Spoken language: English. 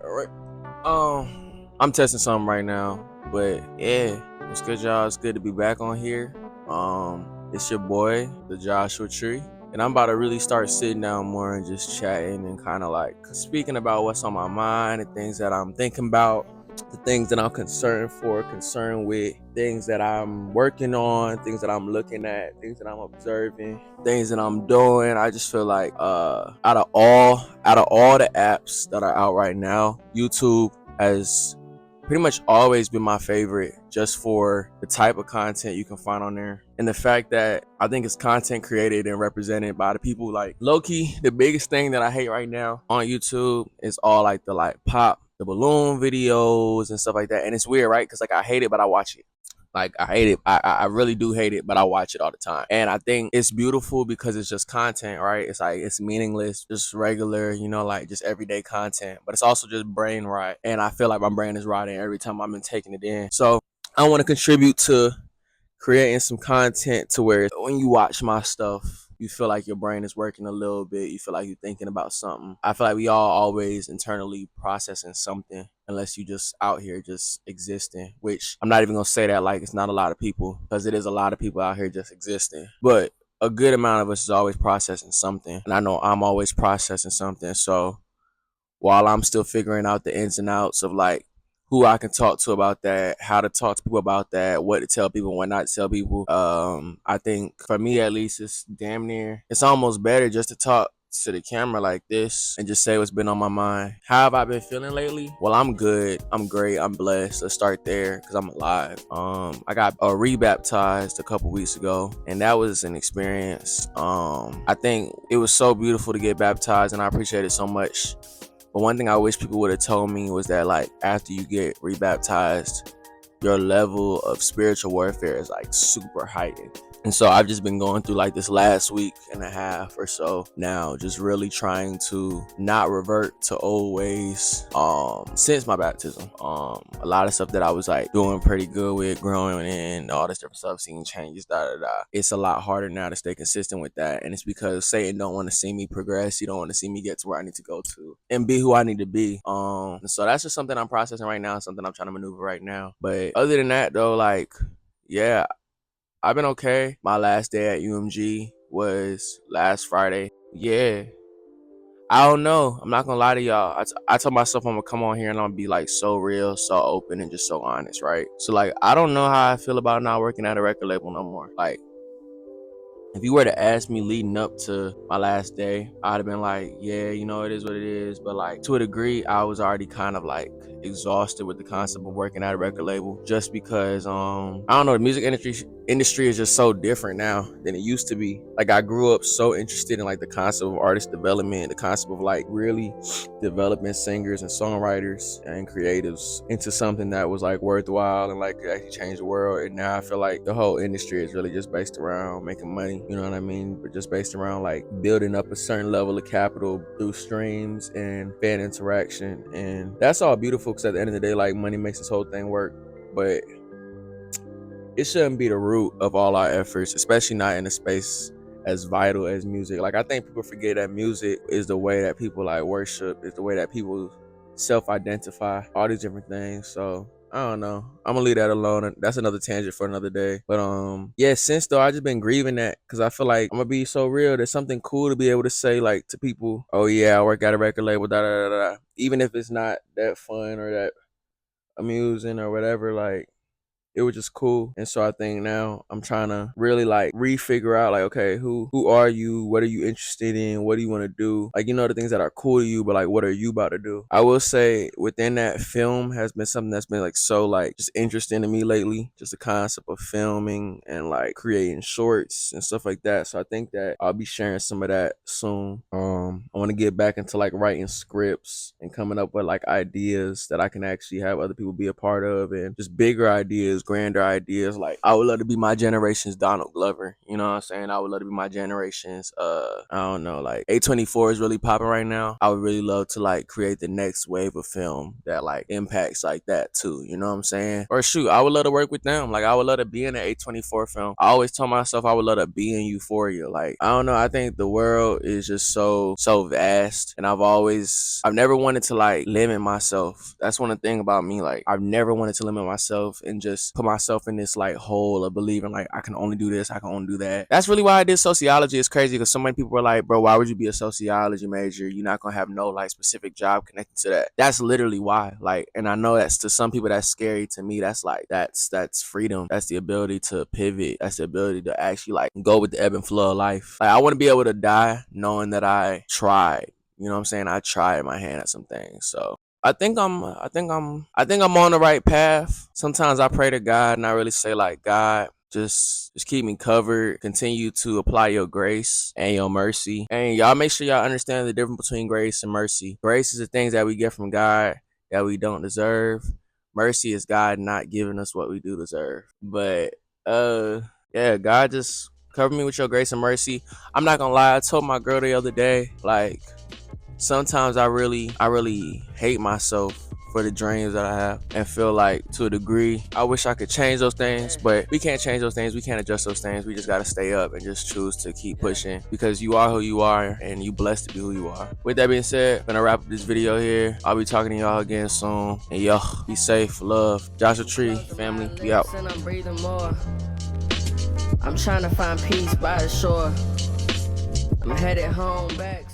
All right. I'm testing something right now, but yeah, what's good, y'all? It's good to be back on here. It's your boy, the Joshua Tree, and I'm about to really start sitting down more and just chatting and kind of like speaking about what's on my mind and things that I'm thinking about, the things that I'm concerned with, things that I'm working on, things that I'm looking at, things that I'm observing, things that I'm doing. I just feel like out of all the apps that are out right now, YouTube has pretty much always been my favorite just for the type of content you can find on there and the fact that I think it's content created and represented by the people. Like low-key, the biggest thing that I hate right now on YouTube is all like the balloon videos and stuff like that. And it's weird, right? Because like I hate it, but I watch it. Like I hate it. I really do hate it, but I watch it all the time. And I think it's beautiful because it's just content, right? It's like it's meaningless, just regular, like just everyday content. But it's also just brain rot. And I feel like my brain is rotting every time I'm taking it in. So I want to contribute to creating some content to where when you watch my stuff, you feel like your brain is working a little bit. You feel like you're thinking about something. I feel like we all always internally processing something unless you just out here just existing, which I'm not even going to say that like it's not a lot of people, because it is a lot of people out here just existing. But a good amount of us is always processing something. And I know I'm always processing something. So while I'm still figuring out the ins and outs of like who I can talk to about that, how to talk to people about that, what to tell people, what not to tell people. I think for me at least, it's almost better just to talk to the camera like this and just say what's been on my mind. How have I been feeling lately? Well, I'm good. I'm great. I'm blessed. Let's start there because I'm alive. I got rebaptized a couple weeks ago, and that was an experience. I think it was so beautiful to get baptized, and I appreciate it so much. But one thing I wish people would have told me was that like after you get rebaptized, your level of spiritual warfare is like super heightened. And so I've just been going through like this last week and a half or so now, just really trying to not revert to old ways since my baptism. A lot of stuff that I was like doing pretty good with, growing in, all this different stuff, seeing changes, it's a lot harder now to stay consistent with that. And it's because Satan don't want to see me progress. He don't want to see me get to where I need to go to and be who I need to be. So that's just something I'm processing right now, something I'm trying to maneuver right now. But other than that though, like, yeah, I've been okay. My last day at UMG was last Friday. Yeah. I don't know. I'm not gonna lie to y'all. I told myself I'm gonna come on here and I'm gonna be like so real, so open, and just so honest, right? So like, I don't know how I feel about not working at a record label no more. Like, if you were to ask me leading up to my last day, I'd have been like, yeah, it is what it is. But like to a degree, I was already kind of like exhausted with the concept of working at a record label, just because I don't know, the music industry is just so different now than it used to be. Like I grew up so interested in like the concept of artist development, the concept of like really developing singers and songwriters and creatives into something that was like worthwhile and like could actually change the world. And now I feel like the whole industry is really just based around making money, you know what I mean? But just based around like building up a certain level of capital through streams and fan interaction. And that's all beautiful because at the end of the day, like money makes this whole thing work. But it shouldn't be the root of all our efforts, especially not in a space as vital as music. Like I think people forget that music is the way that people like worship, is the way that people self-identify, all these different things. So I don't know. I'm gonna leave that alone. That's another tangent for another day. But yeah, since though I just been grieving that because I feel like I'm gonna be so real. There's something cool to be able to say like to people, oh yeah, I work at a record label, da da da da. Even if it's not that fun or that amusing or whatever, like it was just cool. And so I think now I'm trying to really like refigure out like, okay, who are you? What are you interested in? What do you want to do? Like, the things that are cool to you, but like, what are you about to do? I will say within that, film has been something that's been like so like just interesting to me lately. Just the concept of filming and like creating shorts and stuff like that. So I think that I'll be sharing some of that soon. I want to get back into like writing scripts and coming up with like ideas that I can actually have other people be a part of, and just bigger ideas, grander ideas. Like, I would love to be my generation's Donald Glover. You know what I'm saying? I would love to be my generation's, I don't know, like A24 is really popping right now. I would really love to like create the next wave of film that like impacts like that too. You know what I'm saying? Or shoot, I would love to work with them. Like, I would love to be in an A24 film. I always told myself I would love to be in Euphoria. Like, I don't know. I think the world is just so vast, and I've never wanted to like limit myself. That's one thing about me. Like, I've never wanted to limit myself and just put myself in this like hole of believing like I can only do this, I can only do that. That's really why I did sociology. It's crazy because so many people were like, bro, why would you be a sociology major? You're not gonna have no like specific job connected to that. That's literally why. Like, and I know that's to some people that's scary. To me, that's like that's freedom. That's the ability to pivot. That's the ability to actually like go with the ebb and flow of life. Like, I want to be able to die knowing that I tried. You know what I'm saying? I tried my hand at some things. So I think I'm on the right path. Sometimes I pray to God and I really say like, God, just keep me covered. Continue to apply your grace and your mercy. And y'all make sure y'all understand the difference between grace and mercy. Grace is the things that we get from God that we don't deserve. Mercy is God not giving us what we do deserve. But yeah, God, just cover me with your grace and mercy. I'm not gonna lie, I told my girl the other day, like, sometimes I really hate myself for the dreams that I have and feel like to a degree I wish I could change those things, but we can't change those things. We can't adjust those things. We just got to stay up and just choose to keep pushing because you are who you are and you blessed to be who you are. With that being said, I'm gonna wrap up this video here. I'll be talking to y'all again soon. And yo, be safe, love. Joshua Tree, family, we out. I'm trying to find peace by the shore. I'm headed home back.